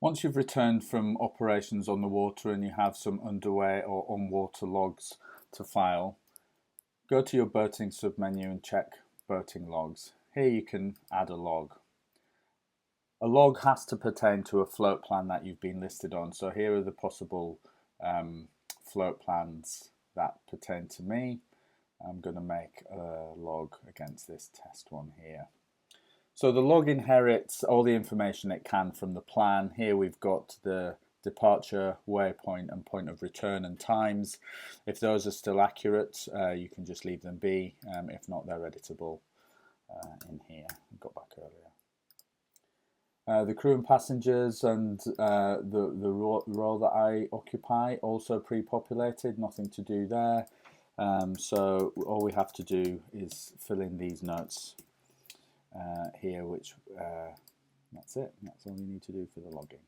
Once you've returned from operations on the water and you have some underway or on water logs to file, go to your boating submenu and check boating logs. Here you can add a log. A log has to pertain to a float plan that you've been listed on. So here are the possible float plans that pertain to me. I'm going to make a log against this test one here. So the log inherits all the information it can from the plan. Here we've got the departure, waypoint and point of return and times. If those are still accurate, you can just leave them be. If not, they're editable in here. I got back earlier. The crew and passengers and the role that I occupy also pre-populated, nothing to do there. So all we have to do is fill in these notes here, which that's it. That's all you need to do for the logging.